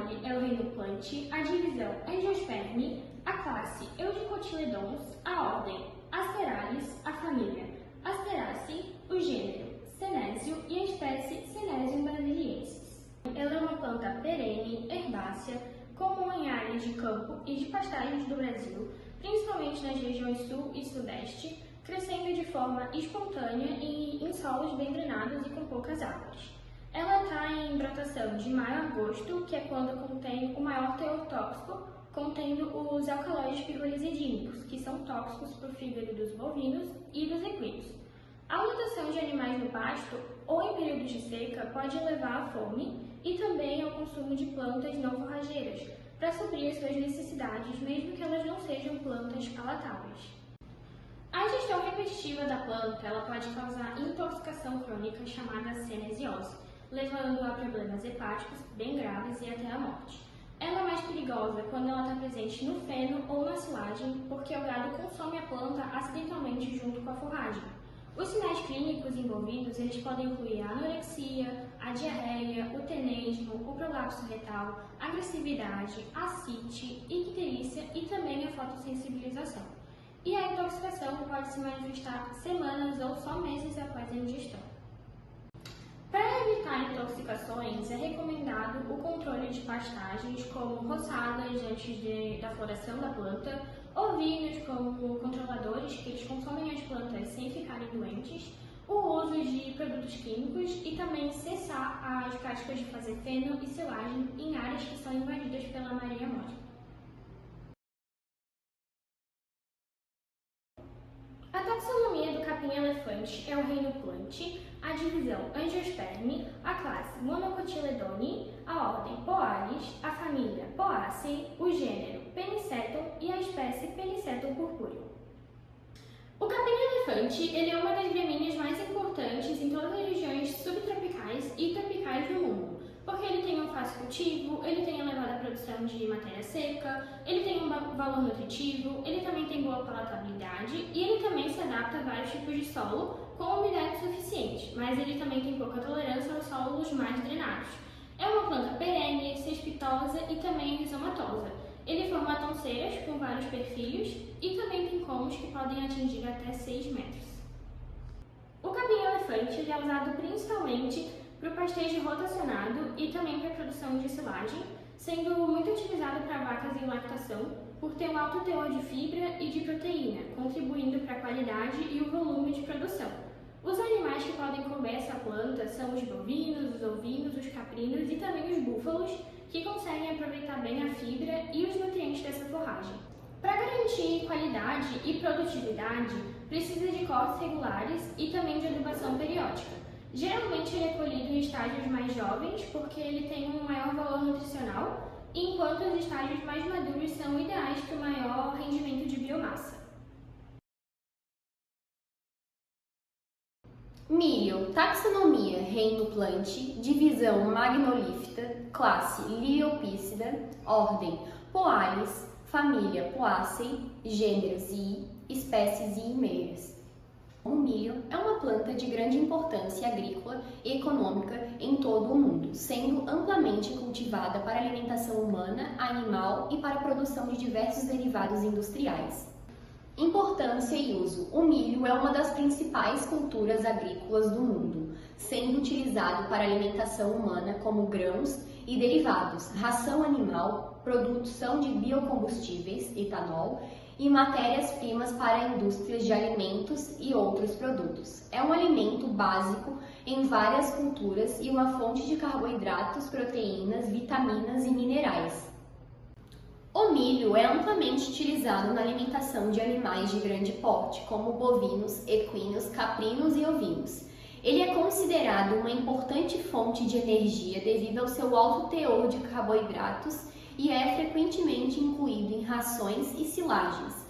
mole é o reino Plant, a divisão Angiospermae, a classe Eudicotyledons, a ordem Asteralis, a família Asteraceae, o gênero Senesio e a espécie Senesium brasiliensis. Ela é uma planta perene, herbácea, comum em áreas de campo e de pastagens do Brasil, principalmente nas regiões sul e sudeste, crescendo de forma espontânea e em solos bem drenados e com poucas águas. Ela está em brotação de maio a agosto, que é quando contém o maior teor tóxico, contendo os alcaloides pirrolizidínicos, que são tóxicos para o fígado dos bovinos e dos equinos. A lotação de animais no pasto ou em períodos de seca pode levar à fome e também ao consumo de plantas não forrageiras, para suprir as suas necessidades, mesmo que elas não sejam plantas palatáveis. A ingestão repetitiva da planta ela pode causar intoxicação crônica chamada cinesiose, levando a problemas hepáticos bem graves e até a morte. Ela é mais perigosa quando ela está presente no feno ou na silagem, porque o gado consome a planta acidentalmente junto com a forragem. Os sinais clínicos envolvidos eles podem incluir a anorexia, a diarreia, o tenesmo, o prolapso retal, a agressividade, a ascite, icterícia e também a fotossensibilização. E a intoxicação pode se manifestar semanas ou só meses após a ingestão. Para evitar intoxicações, é recomendado o controle de pastagens, como roçadas antes da floração da planta, ovinos como controladores, que eles consomem as plantas sem ficarem doentes, o uso de produtos químicos e também cessar as práticas de fazer feno e silagem em áreas que são invadidas pela marinha mole. A taxonomia do capim-elefante é o reino Plant, a divisão Angiospermae, a classe Monocotyledone, a ordem Poalis, a família Poaceae, o gênero Penicetum e a espécie Penicetum purpureum. O capim-elefante ele é uma das gramíneas mais importantes em todas as regiões subtropicais e tropicais do mundo, porque ele tem um fácil cultivo, ele tem elevada produção de matéria seca, ele tem um valor nutritivo, ele também tem boa palatabilidade e ele também se adapta a vários tipos de solo com umidade suficiente, mas ele também tem pouca tolerância aos solos mais drenados. É uma planta perene, cespitosa e também rizomatosa. Ele forma tonceiras com vários perfilhos e também tem colmos que podem atingir até 6 metros. O capim-elefante ele é usado principalmente para o pastejo rotacionado e também para a produção de silagem, sendo muito utilizado para vacas em lactação por ter um alto teor de fibra e de proteína, contribuindo para a qualidade e o volume de produção. Os animais que podem comer essa planta são os bovinos, os ovinos, os caprinos e também os búfalos, que conseguem aproveitar bem a fibra e os nutrientes dessa forragem. Para garantir qualidade e produtividade, precisa de cortes regulares e também de adubação periódica. Geralmente ele é colhido em estágios mais jovens porque ele tem um maior valor nutricional, enquanto os estágios mais maduros são ideais para o maior rendimento de biomassa. Milho, taxonomia, reino Plant, divisão Magnoliphyta, classe Liriopsida, ordem Poalis, família Poaceae, gênero Zii, espécies Ziimeias. O milho é uma planta de grande importância agrícola e econômica em todo o mundo, sendo amplamente cultivada para alimentação humana, animal e para a produção de diversos derivados industriais. Importância e uso. O milho é uma das principais culturas agrícolas do mundo, sendo utilizado para alimentação humana como grãos e derivados, ração animal, produção de biocombustíveis, etanol, e matérias-primas para indústrias de alimentos e outros produtos. É um alimento básico em várias culturas e uma fonte de carboidratos, proteínas, vitaminas e minerais. O milho é amplamente utilizado na alimentação de animais de grande porte, como bovinos, equinos, caprinos e ovinos. Ele é considerado uma importante fonte de energia devido ao seu alto teor de carboidratos e é frequentemente incluído em rações e silagens.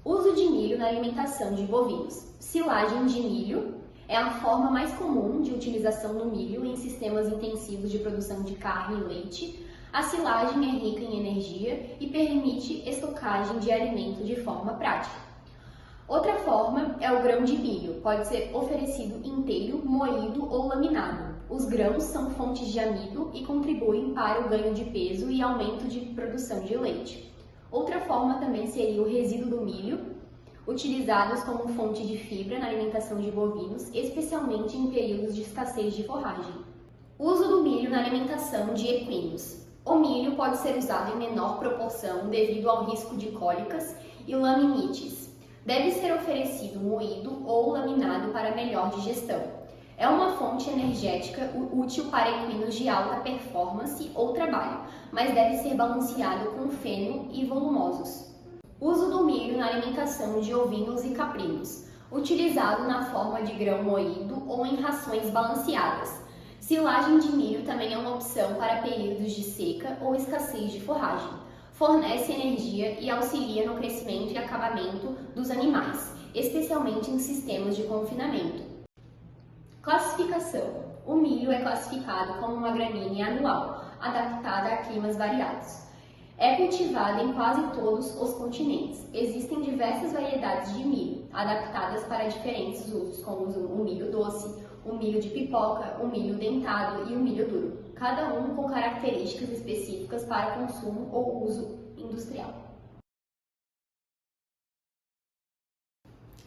Uso de milho na alimentação de bovinos. Silagem de milho é a forma mais comum de utilização do milho em sistemas intensivos de produção de carne e leite. A silagem é rica em energia e permite estocagem de alimento de forma prática. Outra forma é o grão de milho, pode ser oferecido inteiro, moído ou laminado. Os grãos são fontes de amido e contribuem para o ganho de peso e aumento de produção de leite. Outra forma também seria o resíduo do milho, utilizados como fonte de fibra na alimentação de bovinos, especialmente em períodos de escassez de forragem. Uso do milho na alimentação de equinos. O milho pode ser usado em menor proporção devido ao risco de cólicas e laminites. Deve ser oferecido moído ou laminado para melhor digestão. É uma fonte energética útil para equinos de alta performance ou trabalho, mas deve ser balanceado com feno e volumosos. Uso do milho na alimentação de ovinos e caprinos, utilizado na forma de grão moído ou em rações balanceadas. Silagem de milho também é uma opção para períodos de seca ou escassez de forragem. Fornece energia e auxilia no crescimento e acabamento dos animais, especialmente em sistemas de confinamento. Classificação. O milho é classificado como uma gramínea anual, adaptada a climas variados. É cultivado em quase todos os continentes. Existem diversas variedades de milho, adaptadas para diferentes usos, como o milho doce, o milho de pipoca, o milho dentado e o milho duro, cada um com características específicas para consumo ou uso industrial.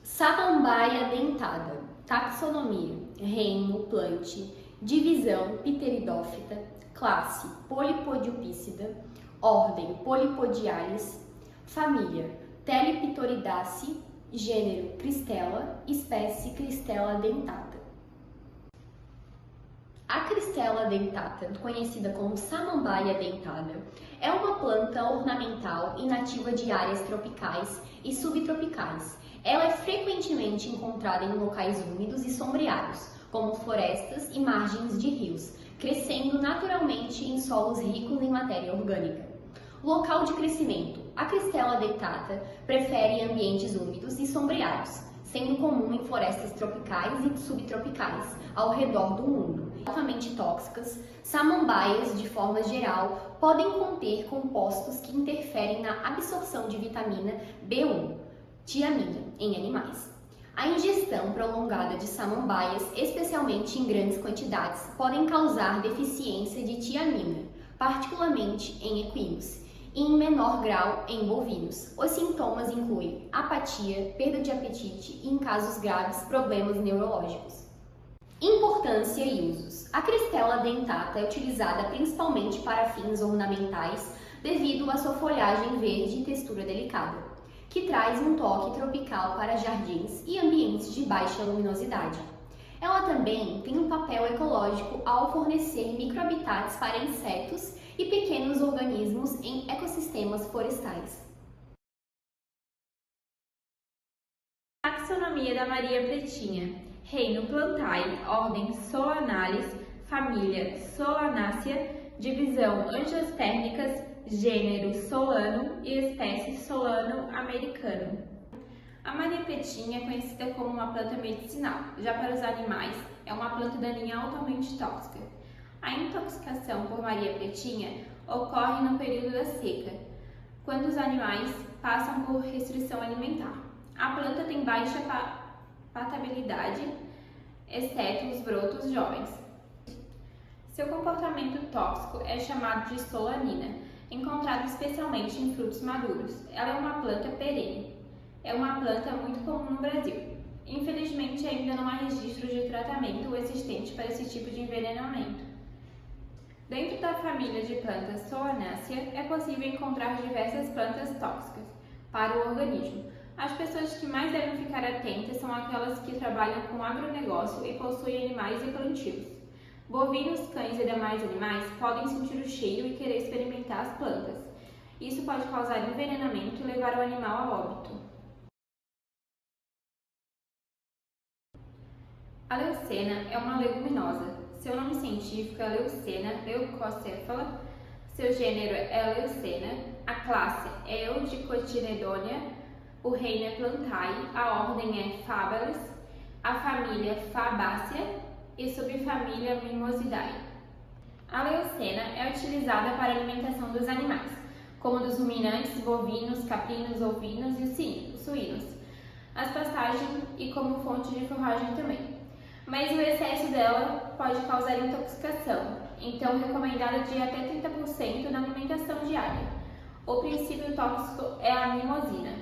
Samambaia dentada. Taxonomia: reino, plante, divisão, pteridófita, classe, Polypodiopsida, ordem, Polypodiales, família, Teleptoridaceae, gênero, Cristela, espécie, Cristela dentata. A Cristela dentata, conhecida como samambaia dentada, é uma planta ornamental e nativa de áreas tropicais e subtropicais. Ela é frequentemente encontrada em locais úmidos e sombreados, como florestas e margens de rios, crescendo naturalmente em solos ricos em matéria orgânica. Local de crescimento: a Cristela dentata prefere ambientes úmidos e sombreados, sendo comum em florestas tropicais e subtropicais ao redor do mundo. Altamente tóxicas, samambaias, de forma geral, podem conter compostos que interferem na absorção de vitamina B1, tiamina, em animais. A ingestão prolongada de samambaias, especialmente em grandes quantidades, podem causar deficiência de tiamina, particularmente em equinos, e em menor grau em bovinos. Os sintomas incluem apatia, perda de apetite e, em casos graves, problemas neurológicos. Importância e usos. A Cristela dentata é utilizada principalmente para fins ornamentais devido à sua folhagem verde e textura delicada, que traz um toque tropical para jardins e ambientes de baixa luminosidade. Ela também tem um papel ecológico ao fornecer microhabitats para insetos e pequenos organismos em ecossistemas florestais. Taxonomia da Maria Pretinha. Reino Plantae, ordem Solanalis, família Solanaceae, divisão Angiospermicas, gênero Solano e espécie Solano americano. A Maria Pretinha é conhecida como uma planta medicinal. Já para os animais, é uma planta daninha altamente tóxica. A intoxicação por Maria Pretinha ocorre no período da seca, quando os animais passam por restrição alimentar. A planta tem baixa patabilidade, exceto os brotos jovens. Seu comportamento tóxico é chamado de solanina, encontrado especialmente em frutos maduros. Ela é uma planta perene. É uma planta muito comum no Brasil. Infelizmente, ainda não há registro de tratamento existente para esse tipo de envenenamento. Dentro da família de plantas Solanaceae, é possível encontrar diversas plantas tóxicas para o organismo. As pessoas que mais devem ficar atentas são aquelas que trabalham com agronegócio e possuem animais e plantios. Bovinos, cães e demais animais podem sentir o cheiro e querer experimentar as plantas. Isso pode causar envenenamento e levar o animal a óbito. A leucena é uma leguminosa. Seu nome científico é Leucena leucocéfala. Seu gênero é Leucena. A classe é Eudicotyledônea. O reino é Plantae, a ordem é Fabalis, a família Fabaceae e subfamília Mimosidae. A leucena é utilizada para a alimentação dos animais, como dos ruminantes, bovinos, caprinos, ovinos e suínos. as pastagens e como fonte de forragem também. Mas o excesso dela pode causar intoxicação, então recomendado de até 30% na alimentação diária. O princípio tóxico é a mimosina.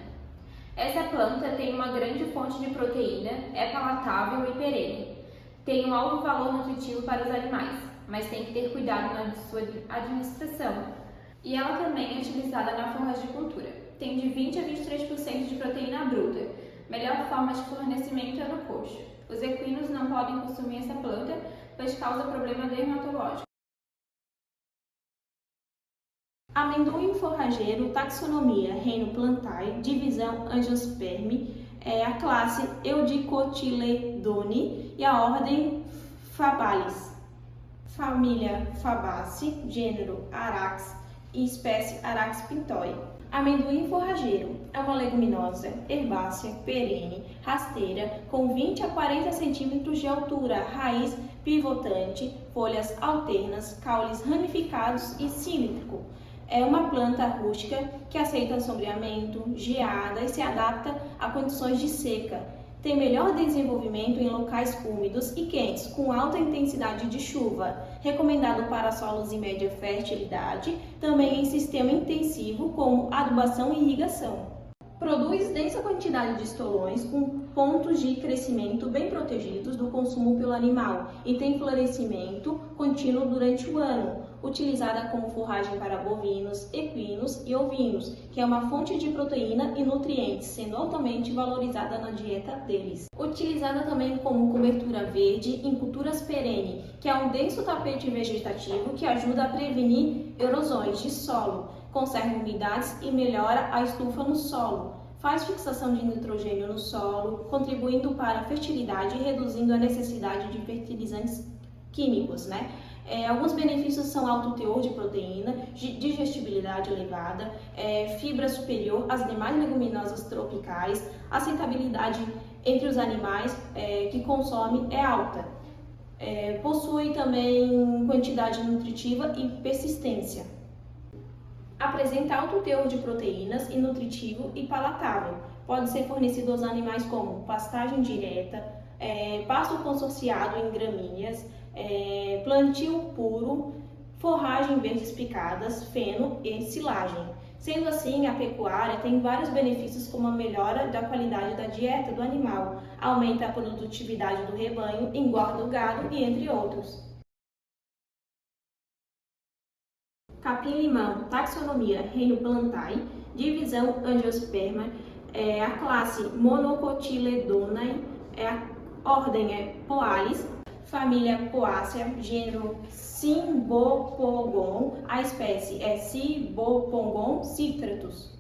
Essa planta tem uma grande fonte de proteína, é palatável e perene. Tem um alto valor nutritivo para os animais, mas tem que ter cuidado na sua administração. E ela também é utilizada na forragicultura. Tem de 20 a 23% de proteína bruta. Melhor forma de fornecimento é no coxo. Os equinos não podem consumir essa planta, pois causa problema dermatológico. Amendoim forrageiro, taxonomia Reino Plantae, divisão Angiosperme, a classe Eudicotyledone e a ordem Fabalis. Família Fabaceae, gênero Arax e espécie Arax pintoi. Amendoim forrageiro é uma leguminosa, herbácea, perene, rasteira, com 20 a 40 centímetros de altura, raiz pivotante, folhas alternas, caules ramificados e cilíndrico. É uma planta rústica que aceita sombreamento, geada e se adapta a condições de seca. Tem melhor desenvolvimento em locais úmidos e quentes, com alta intensidade de chuva. Recomendado para solos em média fertilidade, também em sistema intensivo, como adubação e irrigação. Produz densa quantidade de estolões com pontos de crescimento bem protegidos do consumo pelo animal e tem florescimento contínuo durante o ano, utilizada como forragem para bovinos, equinos e ovinos, que é uma fonte de proteína e nutrientes, sendo altamente valorizada na dieta deles. Utilizada também como cobertura verde em culturas perene, que é um denso tapete vegetativo que ajuda a prevenir erosões de solo, conserva umidades e melhora a estufa no solo. Faz fixação de nitrogênio no solo, contribuindo para a fertilidade e reduzindo a necessidade de fertilizantes químicos, alguns benefícios são alto teor de proteína, digestibilidade elevada, fibra superior às demais leguminosas tropicais, aceitabilidade entre os animais que consomem é alta. Possui também quantidade nutritiva e persistência. Apresenta alto teor de proteínas e nutritivo e palatável. Pode ser fornecido aos animais como pastagem direta, pasto consorciado em gramíneas, plantio puro, forragem verdes picadas, feno e silagem. Sendo assim, a pecuária tem vários benefícios como a melhora da qualidade da dieta do animal, aumenta a produtividade do rebanho, engorda o gado e entre outros. Capim-limão, taxonomia Reino Plantae, divisão Angiosperma, a classe Monocotyledonae, a ordem Poalis, família Poaceae, gênero Cymbopogon, a espécie Cymbopogon citratus.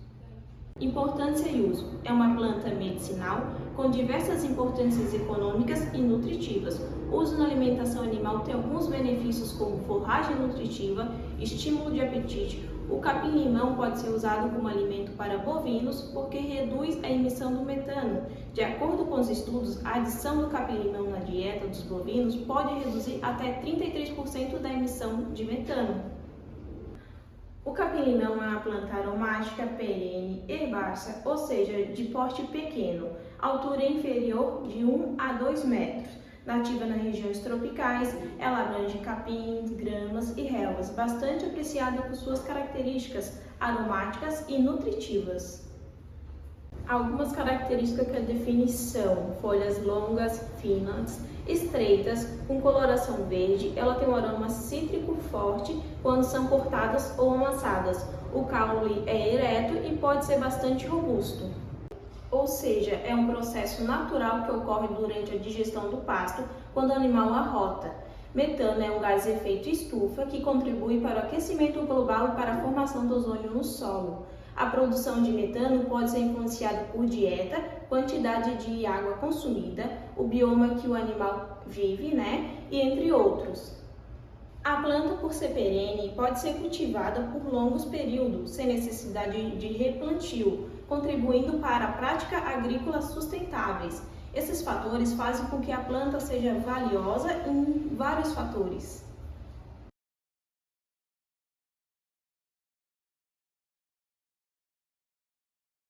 Importância e uso. É uma planta medicinal com diversas importâncias econômicas e nutritivas. O uso na alimentação animal tem alguns benefícios como forragem nutritiva, estímulo de apetite. O capim-limão pode ser usado como alimento para bovinos porque reduz a emissão do metano. De acordo com os estudos, a adição do capim-limão na dieta dos bovinos pode reduzir até 33% da emissão de metano. O capim-limão é uma planta aromática, perene, herbácea, ou seja, de porte pequeno, altura inferior de 1 a 2 metros. Nativa nas regiões tropicais, ela abrange capins, gramas e relvas, bastante apreciada por suas características aromáticas e nutritivas. Algumas características que a definem são folhas longas, finas, estreitas, com coloração verde. Ela tem um aroma cítrico forte quando são cortadas ou amassadas. O caule é ereto e pode ser bastante robusto. Ou seja, é um processo natural que ocorre durante a digestão do pasto quando o animal arrota. Metano é um gás de efeito estufa que contribui para o aquecimento global e para a formação do ozônio no solo. A produção de metano pode ser influenciada por dieta, quantidade de água consumida, o bioma que o animal vive, e entre outros. A planta, por ser perene, pode ser cultivada por longos períodos, sem necessidade de replantio, contribuindo para a prática agrícola sustentáveis. Esses fatores fazem com que a planta seja valiosa em vários fatores.